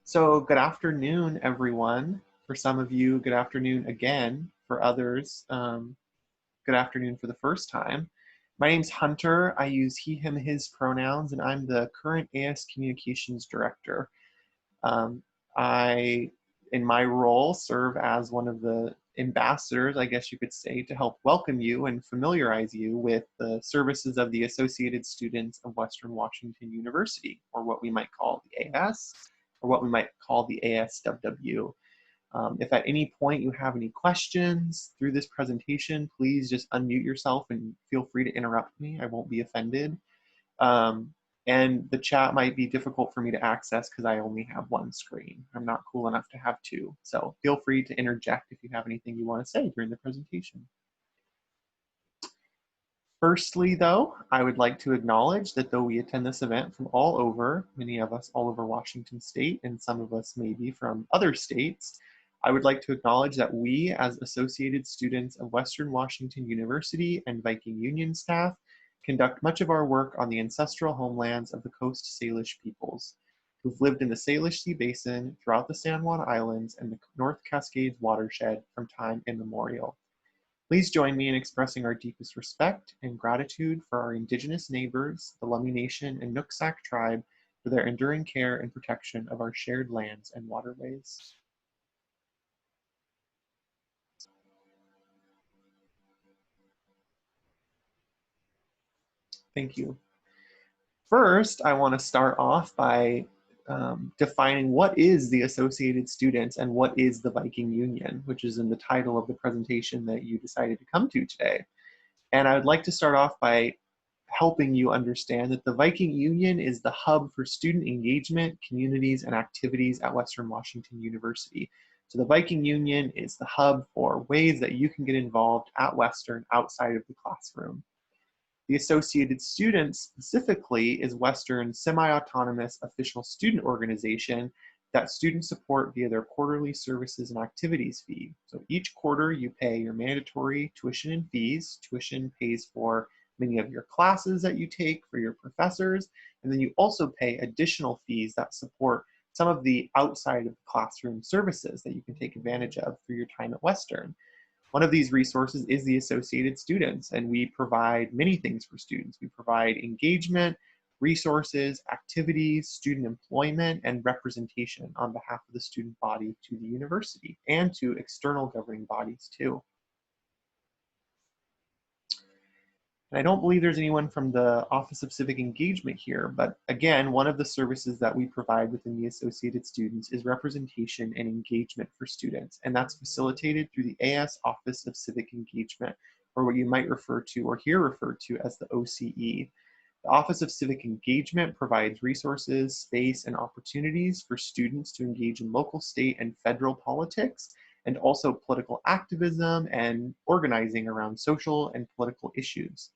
So good afternoon, everyone. For some of you, good afternoon again. For others, good afternoon for the first time. My name's Hunter. I use he, him, his pronouns, and I'm the current AS Communications Director. Um, I, in my role, serve as one of the ambassadors, I guess you could say, to help welcome you and familiarize you with the services of the Associated Students of Western Washington University, or what we might call the AS, or what we might call the ASWW. If at any point you have any questions through this presentation, please just unmute yourself and feel free to interrupt me. I won't be offended. Um, and the chat might be difficult for me to access because I only have one screen. I'm not cool enough to have two. So feel free to interject if you have anything you want to say during the presentation. Firstly, though, I would like to acknowledge that though we attend this event from all over, many of us all over Washington State, and some of us maybe from other states, I would like to acknowledge that we, as Associated Students of Western Washington University and Viking Union staff, conduct much of our work on the ancestral homelands of the Coast Salish peoples, who've lived in the Salish Sea Basin throughout the San Juan Islands and the North Cascades watershed from time immemorial. Please join me in expressing our deepest respect and gratitude for our Indigenous neighbors, the Lummi Nation and Nooksack tribe, for their enduring care and protection of our shared lands and waterways. Thank you. First, I want to start off by defining what is the Associated Students and what is the Viking Union, which is in the title of the presentation that you decided to come to today. And I would like to start off by helping you understand that the Viking Union is the hub for student engagement, communities, and activities at Western Washington University. So the Viking Union is the hub for ways that you can get involved at Western outside of the classroom. The Associated Students specifically is Western's semi-autonomous official student organization that students support via their quarterly services and activities fee. So each quarter you pay your mandatory tuition and fees. Tuition pays for many of your classes that you take, for your professors, and then you also pay additional fees that support some of the outside of the classroom services that you can take advantage of through your time at Western. One of these resources is the Associated Students, and we provide many things for students. We provide engagement, resources, activities, student employment, and representation on behalf of the student body to the university and to external governing bodies too. And I don't believe there's anyone from the Office of Civic Engagement here, but again, one of the services that we provide within the Associated Students is representation and engagement for students, and that's facilitated through the AS Office of Civic Engagement, or what you might refer to or hear referred to as the OCE. The Office of Civic Engagement provides resources, space, and opportunities for students to engage in local, state, and federal politics, and also political activism and organizing around social and political issues.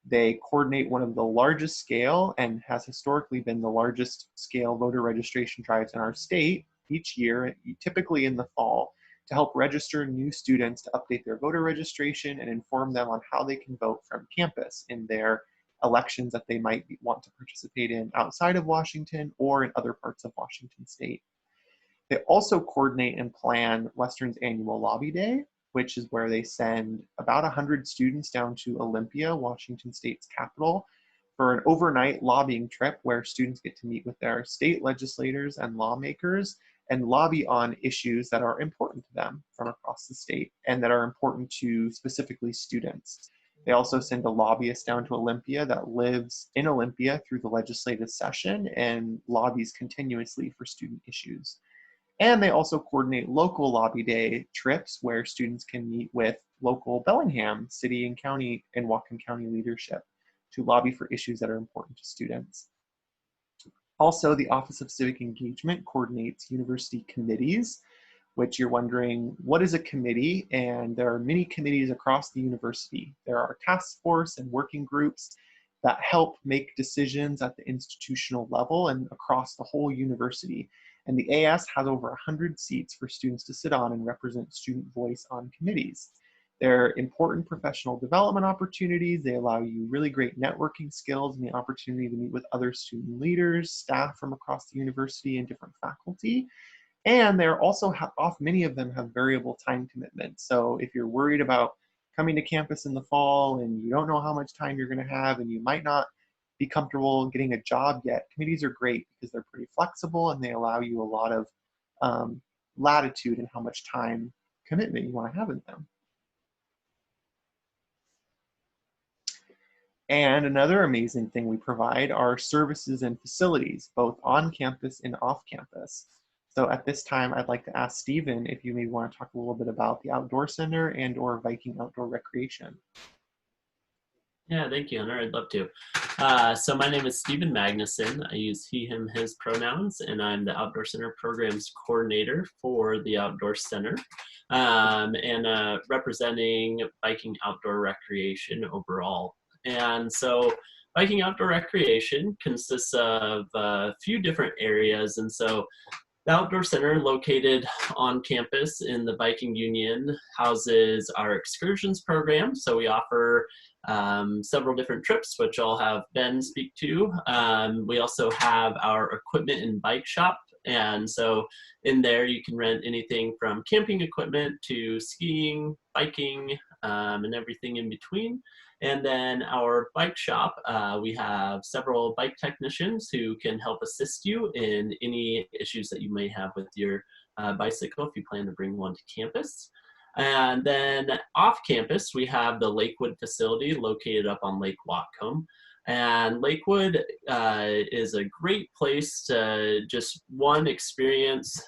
They coordinate one of the largest scale and has historically been the largest scale voter registration drives in our state each year, typically in the fall, to help register new students to update their voter registration and inform them on how they can vote from campus in their elections that they might want to participate in outside of Washington or in other parts of Washington state. They also coordinate and plan Western's annual Lobby Day, which is where they send about 100 students down to Olympia, Washington State's capital, for an overnight lobbying trip where students get to meet with their state legislators and lawmakers and lobby on issues that are important to them from across the state and that are important to specifically students. They also send a lobbyist down to Olympia that lives in Olympia through the legislative session and lobbies continuously for student issues. And they also coordinate local lobby day trips where students can meet with local Bellingham city and county and Whatcom County leadership to lobby for issues that are important to students. Also, the Office of Civic Engagement coordinates university committees, which you're wondering, what is a committee? And there are many committees across the university. There are task force and working groups that help make decisions at the institutional level and across the whole university. And the AS has over 100 seats for students to sit on and represent student voice on committees. They're important professional development opportunities. They allow you really great networking skills and the opportunity to meet with other student leaders, staff from across the university, and different faculty. And they're also many of them have variable time commitments. So if you're worried about coming to campus in the fall and you don't know how much time you're going to have and you might not be comfortable getting a job yet, committees are great because they're pretty flexible and they allow you a lot of latitude in how much time commitment you want to have in them. And another amazing thing we provide are services and facilities, both on campus and off campus. So at this time, I'd like to ask Stephen if you maybe want to talk a little bit about the Outdoor Center and or Viking Outdoor Recreation. Yeah, thank you, Hunter. I'd love to. So my name is Stephen Magnuson. I use he, him, his pronouns, and I'm the Outdoor Center Programs Coordinator for the Outdoor Center, and representing Viking Outdoor Recreation overall. And so Viking Outdoor Recreation consists of a few different areas. And so the Outdoor Center, located on campus in the Viking Union, houses our excursions program. So we offer several different trips, which I'll have Ben speak to. We also have our equipment and bike shop. And so in there, you can rent anything from camping equipment to skiing, biking, and everything in between. And then our bike shop, we have several bike technicians who can help assist you in any issues that you may have with your bicycle if you plan to bring one to campus. And then off campus, we have the Lakewood facility located up on Lake Whatcom. And Lakewood is a great place to just experience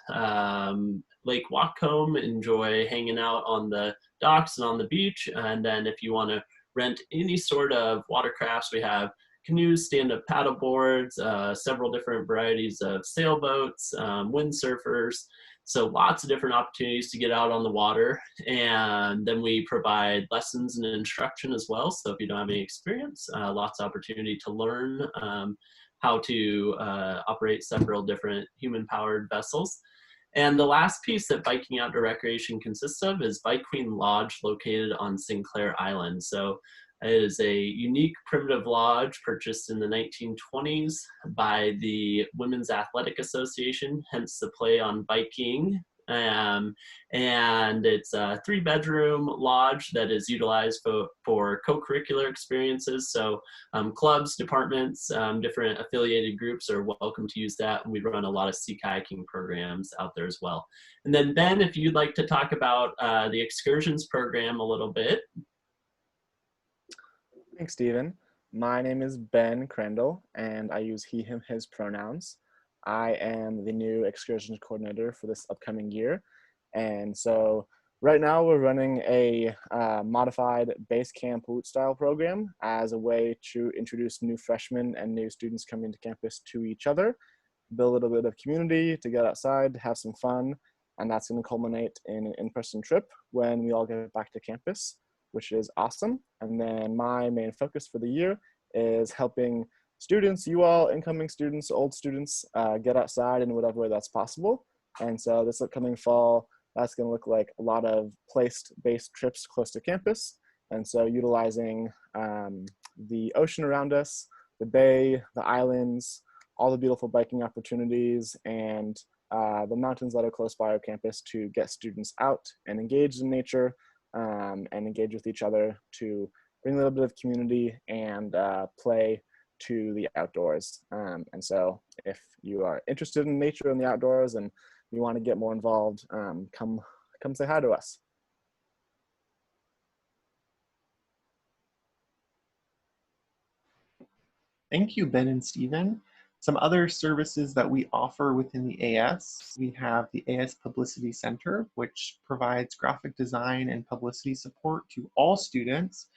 Lake Whatcom, enjoy hanging out on the docks and on the beach. And then if you want to rent any sort of watercrafts, we have canoes, stand-up paddle boards, several different varieties of sailboats, windsurfers. So lots of different opportunities to get out on the water. And then we provide lessons and instruction as well. So if you don't have any experience, lots of opportunity to learn how to operate several different human-powered vessels. And the last piece that Viking Outdoor Recreation consists of is Bike Queen Lodge, located on Sinclair Island. So it is a unique primitive lodge purchased in the 1920s by the Women's Athletic Association, hence the play on Viking. And it's a 3-bedroom lodge that is utilized for co-curricular experiences. So clubs, departments, different affiliated groups are welcome to use that. And we run a lot of sea kayaking programs out there as well. And then Ben, if you'd like to talk about the excursions program a little bit. Thanks, Stephen. My name is Ben Crandall, and I use he, him, his pronouns. I am the new excursions coordinator for this upcoming year. And so right now we're running a modified base camp route style program as a way to introduce new freshmen and new students coming to campus to each other, build a little bit of community, to get outside, have some fun. And that's going to culminate in an in-person trip when we all get back to campus, which is awesome. And then my main focus for the year is helping students, you all, incoming students, old students, get outside in whatever way that's possible. And so this upcoming fall, that's going to look like a lot of place-based trips close to campus. And so utilizing the ocean around us, the bay, the islands, all the beautiful biking opportunities, and the mountains that are close by our campus to get students out and engaged in nature, and engage with each other to bring a little bit of community and play to the outdoors. And so if you are interested in nature and the outdoors and you want to get more involved, come say hi to us. Thank you, Ben and Stephen. Some other services that we offer within the AS, we have the AS Publicity Center, which provides graphic design and publicity support to all students,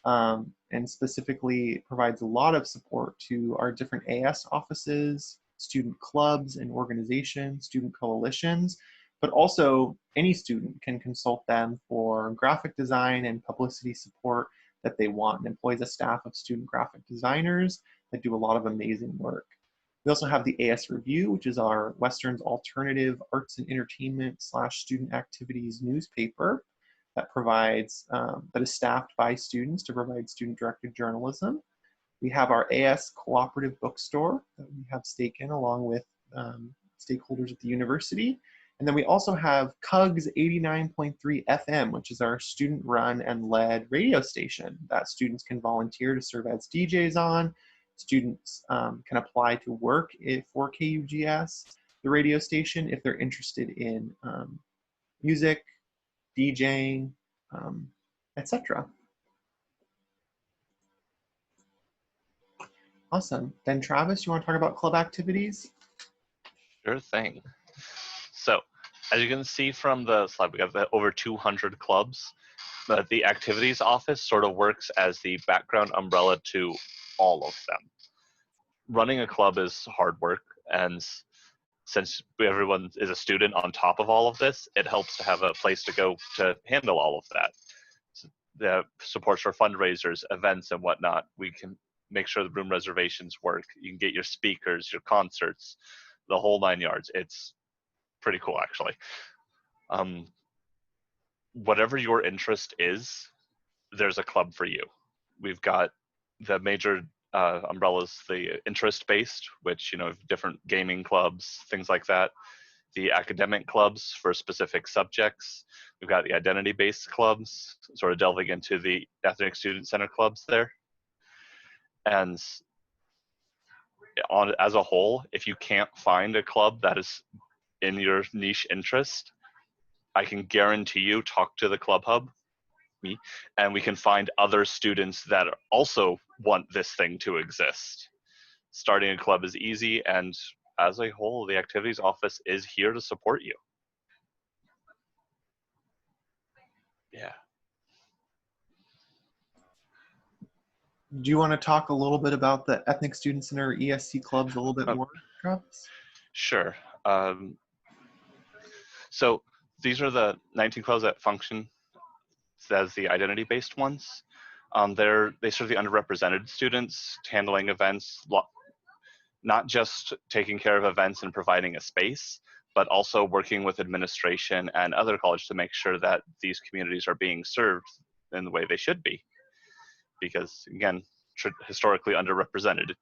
and specifically provides a lot of support to our different AS offices, student clubs and organizations, student coalitions, but also any student can consult them for graphic design and publicity support that they want, and employs a staff of student graphic designers that do a lot of amazing work. We also have the AS Review, which is our Western's alternative arts and entertainment / student activities newspaper that provides, that is staffed by students to provide student-directed journalism. We have our AS Cooperative Bookstore that we have stake in along with stakeholders at the university. And then we also have CUGS 89.3 FM, which is our student-run and led radio station that students can volunteer to serve as DJs on. Students can apply to work for KUGS, the radio station, if they're interested in music, DJing, etc. Awesome. Then Travis, you want to talk about club activities? Sure thing. So, as you can see from the slide, we have over 200 clubs. But the activities office sort of works as the background umbrella to all of them. Running a club is hard work, and since everyone is a student on top of all of this, it helps to have a place to go to handle all of that. The supports for fundraisers, events, and whatnot. We can make sure the room reservations work. You can get your speakers, your concerts, the whole 9 yards. It's pretty cool, actually. Whatever your interest is, there's a club for you. We've got the major umbrellas, the interest-based, which, different gaming clubs, things like that. The academic clubs for specific subjects. We've got the identity-based clubs, sort of delving into the ethnic student center clubs there. And as a whole, if you can't find a club that is in your niche interest, I can guarantee you talk to the Club Hub, me, and we can find other students that also want this thing to exist. Starting a club is easy, and as a whole, the activities office is here to support you. Yeah. Do you want to talk a little bit about the Ethnic Student Center ESC clubs a little bit more, Travis? Sure. So these are the 19 clubs that function as the identity-based ones. They serve the underrepresented students, handling events, not just taking care of events and providing a space, but also working with administration and other colleges to make sure that these communities are being served in the way they should be. Because, again, historically underrepresented.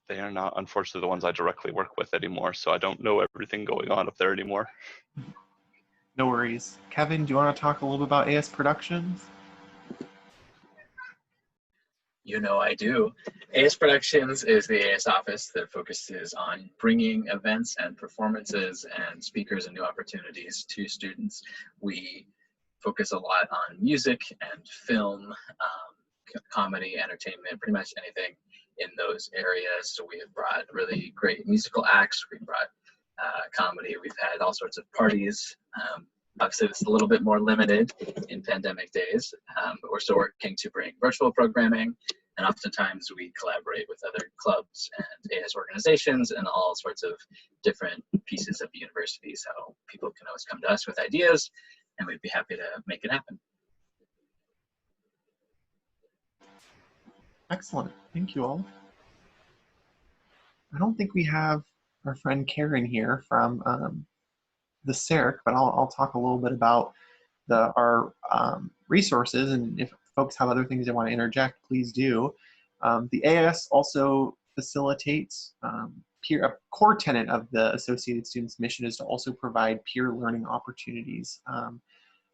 They are not, unfortunately, the ones I directly work with anymore, so I don't know everything going on up there anymore. No worries. Kevin, do you want to talk a little bit about AS Productions? I do. AS Productions is the AS office that focuses on bringing events and performances and speakers and new opportunities to students. We focus a lot on music and film, comedy, entertainment, pretty much anything in those areas. So we have brought really great musical acts. We've brought comedy. We've had all sorts of parties. Obviously, it's a little bit more limited in pandemic days, but we're still working to bring virtual programming, and oftentimes we collaborate with other clubs and AS organizations and all sorts of different pieces of the university. So people can always come to us with ideas, and we'd be happy to make it happen. Excellent. Thank you all. I don't think we have our friend Karen here from the CERC, but I'll talk a little bit about our resources, and if folks have other things they want to interject, please do. The AS also facilitates a core tenet of the Associated Students' mission is to also provide peer learning opportunities,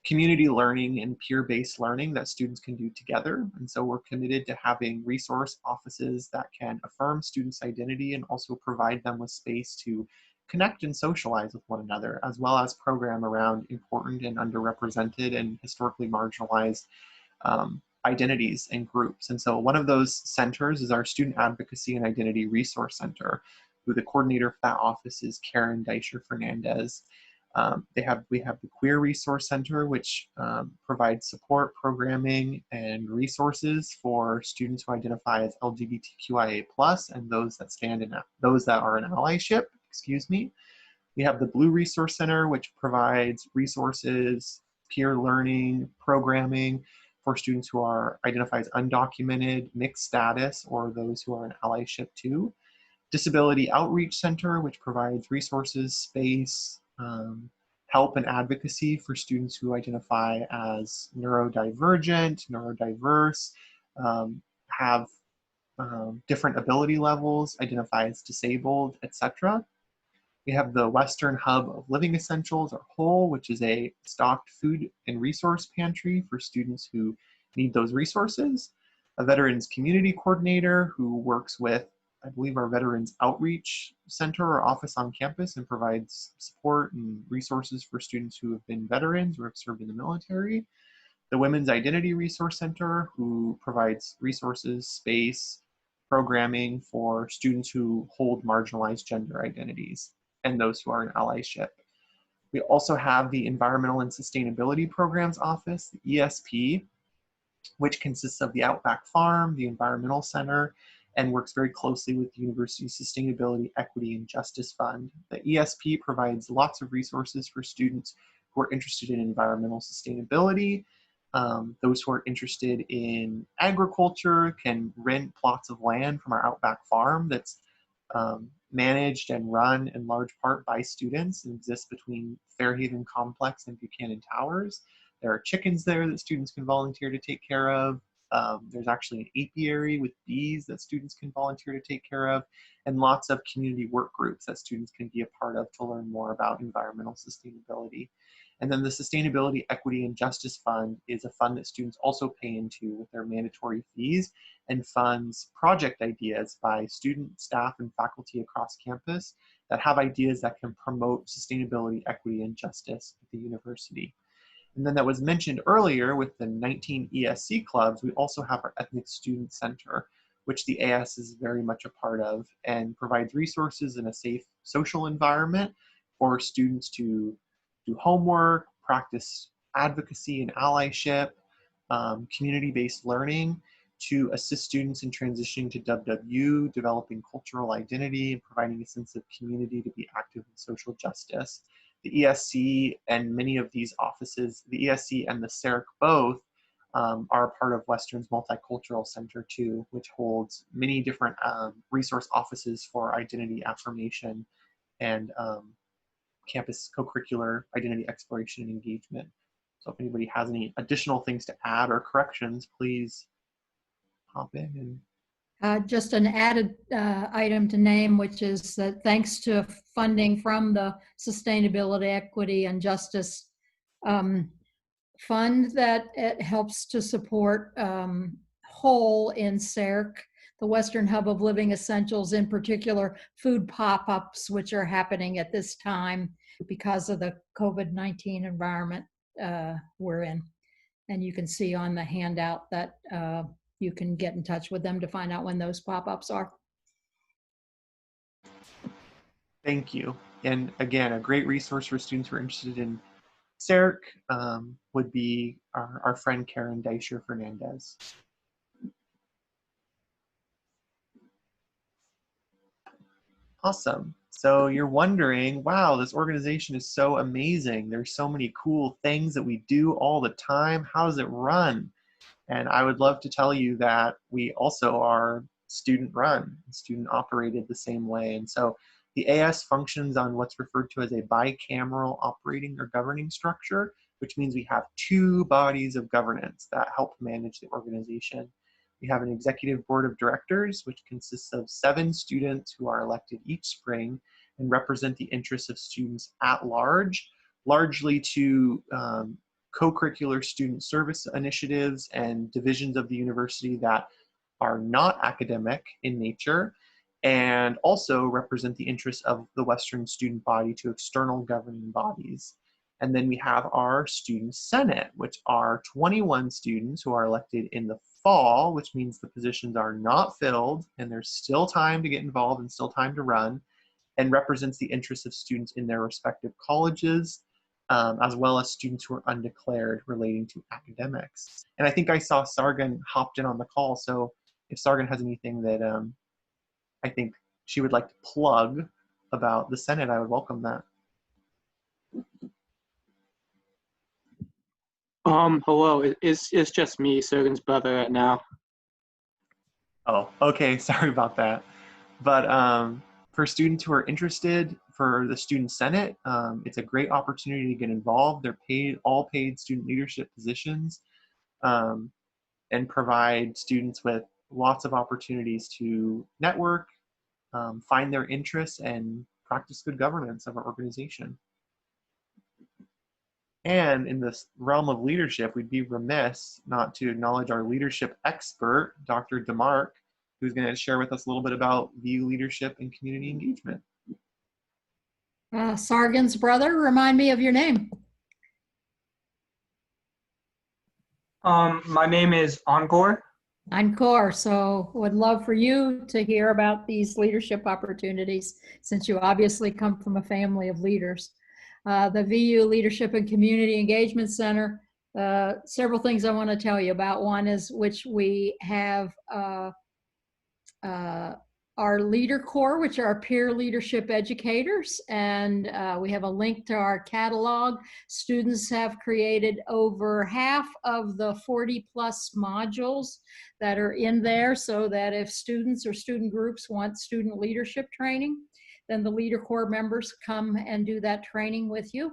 community learning and peer-based learning that students can do together. And so we're committed to having resource offices that can affirm students' identity and also provide them with space to connect and socialize with one another, as well as program around important and underrepresented and historically marginalized identities and groups. And so one of those centers is our Student Advocacy and Identity Resource Center, who the coordinator for that office is Karen Deischer Fernandez. We have the Queer Resource Center, which provides support, programming, and resources for students who identify as LGBTQIA+, and those that are in allyship, excuse me. We have the Blue Resource Center, which provides resources, peer learning, programming for students who are identified as undocumented, mixed status, or those who are in allyship too. Disability Outreach Center, which provides resources, space, help and advocacy for students who identify as neurodivergent, neurodiverse, have different ability levels, identify as disabled, etc. We have the Western Hub of Living Essentials, or WHOLE, which is a stocked food and resource pantry for students who need those resources. A Veterans Community Coordinator who works with, I believe, our Veterans Outreach Center or office on campus and provides support and resources for students who have been veterans or have served in the military. The Women's Identity Resource Center, who provides resources, space, programming for students who hold marginalized gender identities and those who are in allyship. We also have the Environmental and Sustainability Programs Office, the ESP, which consists of the Outback Farm, the Environmental Center, and works very closely with the University Sustainability, Equity, and Justice Fund. The ESP provides lots of resources for students who are interested in environmental sustainability. Those who are interested in agriculture can rent plots of land from our Outback Farm that's managed and run in large part by students and exists between Fairhaven Complex and Buchanan Towers. There are chickens there that students can volunteer to take care of. There's actually an apiary with bees that students can volunteer to take care of, and lots of community work groups that students can be a part of to learn more about environmental sustainability. And then the Sustainability, Equity, and Justice Fund is a fund that students also pay into with their mandatory fees and funds project ideas by student, staff, and faculty across campus that have ideas that can promote sustainability, equity, and justice at the university. And then that was mentioned earlier with the 19 ESC clubs, we also have our Ethnic Student Center, which the AS is very much a part of and provides resources in a safe social environment for students to do homework, practice advocacy and allyship, community-based learning, to assist students in transitioning to WW, developing cultural identity, and providing a sense of community to be active in social justice. The ESC and many of these offices, the ESC and the CERC both, are a part of Western's Multicultural Center too, which holds many different resource offices for identity affirmation and campus co-curricular identity exploration and engagement. So if anybody has any additional things to add or corrections, please hop in. And just an added item to name, which is that thanks to funding from the Sustainability, Equity, and Justice Fund that it helps to support WHOLE in CERC, the Western Hub of Living Essentials, in particular food pop-ups, which are happening at this time because of the COVID-19 environment we're in. And you can see on the handout that you can get in touch with them to find out when those pop-ups are. Thank you. And again, a great resource for students who are interested in CERC would be our friend Karen Deisher Fernandez. Awesome. So you're wondering, wow, this organization is so amazing. There's so many cool things that we do all the time. How does it run? And I would love to tell you that we also are student run, student operated the same way. And so the AS functions on what's referred to as a bicameral operating or governing structure, which means we have two bodies of governance that help manage the organization. We have an executive board of directors, which consists of 7 students who are elected each spring and represent the interests of students at large, largely to co-curricular student service initiatives and divisions of the university that are not academic in nature, and also represent the interests of the Western student body to external governing bodies. And then we have our student senate, which are 21 students who are elected in the fall, which means the positions are not filled and there's still time to get involved and still time to run, and represents the interests of students in their respective colleges, as well as students who are undeclared relating to academics. And I think I saw Sargon hopped in on the call, so if Sargon has anything that I think she would like to plug about the Senate, I would welcome that. Hello, it's just me, Sergen's brother right now. Oh, okay, sorry about that. But for students who are interested, for the Student Senate. It's a great opportunity to get involved. They're paid, all paid student leadership positions, and provide students with lots of opportunities to network, find their interests, and practice good governance of our organization. And in this realm of leadership, we'd be remiss not to acknowledge our leadership expert, Dr. DeMark, who's going to share with us a little bit about VU leadership and community engagement. Sargon's brother, remind me of your name. My name is Encore. Encore. So would love for you to hear about these leadership opportunities, since you obviously come from a family of leaders. The VU Leadership and Community Engagement Center, several things I want to tell you about. One is which we have our Leader Corps, which are our peer leadership educators, and we have a link to our catalog. Students have created over half of the 40+ modules that are in there, so that if students or student groups want student leadership training, then the Leader Corps members come and do that training with you.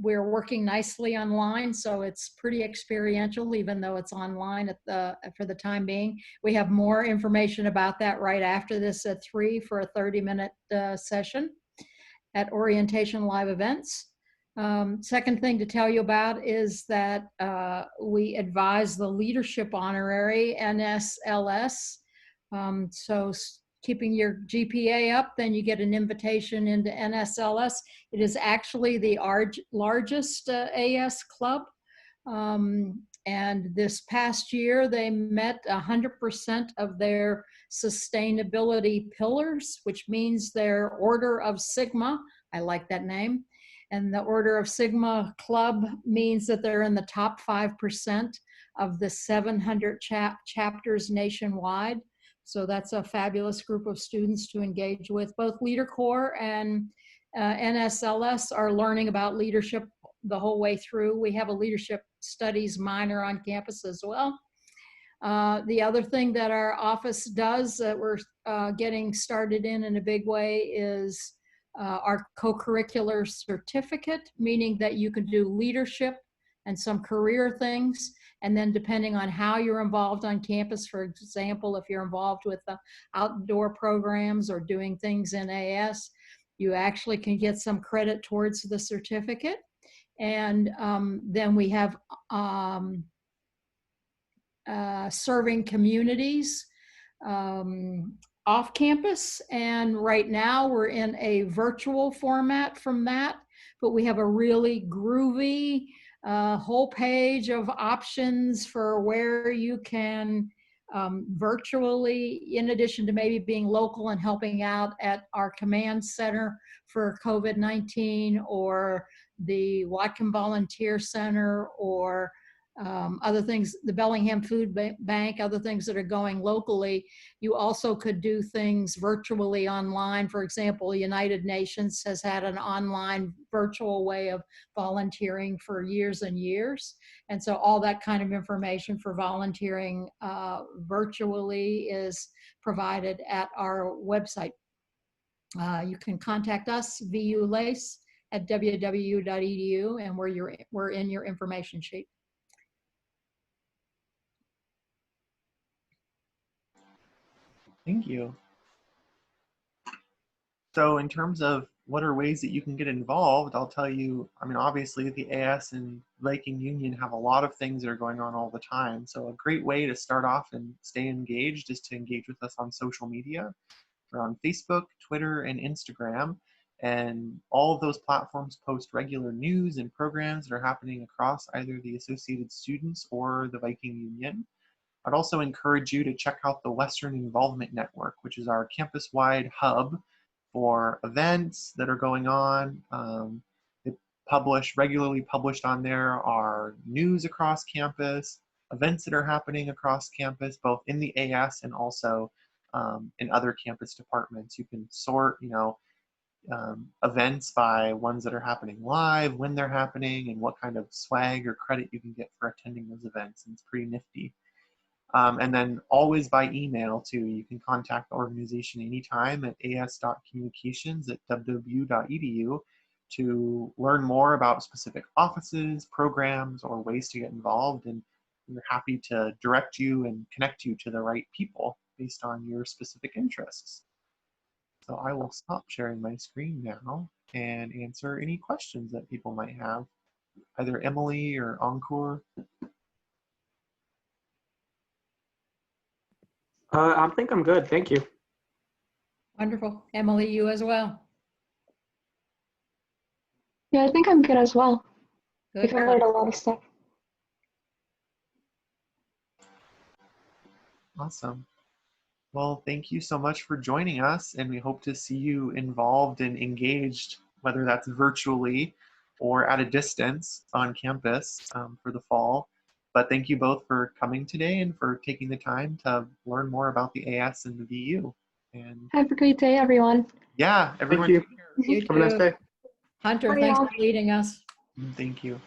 We're working nicely online, so it's pretty experiential, even though it's online for the time being. We have more information about that right after this at 3 for a 30-minute session at Orientation Live Events. Second thing to tell you about is that we advise the Leadership Honorary, NSLS. So keeping your GPA up, then you get an invitation into NSLS. It is actually the largest AS club. And this past year, they met 100% of their sustainability pillars, which means their Order of Sigma. I like that name. And the Order of Sigma Club means that they're in the top 5% of the 700 chapters nationwide. So that's a fabulous group of students to engage with. Both Leader Corps and NSLS are learning about leadership the whole way through. We have a leadership studies minor on campus as well. The other thing that our office does that we're getting started in a big way is our co-curricular certificate, meaning that you can do leadership and some career things. And then depending on how you're involved on campus, for example, if you're involved with the outdoor programs or doing things in AS, you actually can get some credit towards the certificate. And then we have serving communities off campus. And right now we're in a virtual format from that, but we have a really groovy whole page of options for where you can virtually, in addition to maybe being local and helping out at our command center for COVID-19 or the Watkin Volunteer Center or other things, the Bellingham Food Bank, other things that are going locally. You also could do things virtually online. For example, United Nations has had an online virtual way of volunteering for years and years. And so all that kind of information for volunteering virtually is provided at our website. You can contact us, VULACE at www.edu, and we're in your information sheet. Thank you. So in terms of what are ways that you can get involved, I'll tell you, I mean, obviously the AS and Viking Union have a lot of things that are going on all the time. So a great way to start off and stay engaged is to engage with us on social media. We're on Facebook, Twitter, and Instagram. And all of those platforms post regular news and programs that are happening across either the Associated Students or the Viking Union. I'd also encourage you to check out the Western Involvement Network, which is our campus-wide hub for events that are going on. Regularly published on there are news across campus, events that are happening across campus, both in the AS and also in other campus departments. You can sort, events by ones that are happening live, when they're happening, and what kind of swag or credit you can get for attending those events. And it's pretty nifty. And then always by email too. You can contact the organization anytime at as.communications@ww.edu to learn more about specific offices, programs, or ways to get involved. And we're happy to direct you and connect you to the right people based on your specific interests. So I will stop sharing my screen now and answer any questions that people might have, either Emily or Encore. I think I'm good. Thank you. Wonderful. Emily, you as well. Yeah, I think I'm good as well. Good. I've heard a lot of stuff. Awesome. Well, thank you so much for joining us, and we hope to see you involved and engaged, whether that's virtually or at a distance on campus for the fall. But thank you both for coming today and for taking the time to learn more about the AS and the VU. And Have a great day, everyone. yeah, everyone you. take care. You Have a nice too. day. Hunter, Bye, thanks y'all. for leading us. Thank you.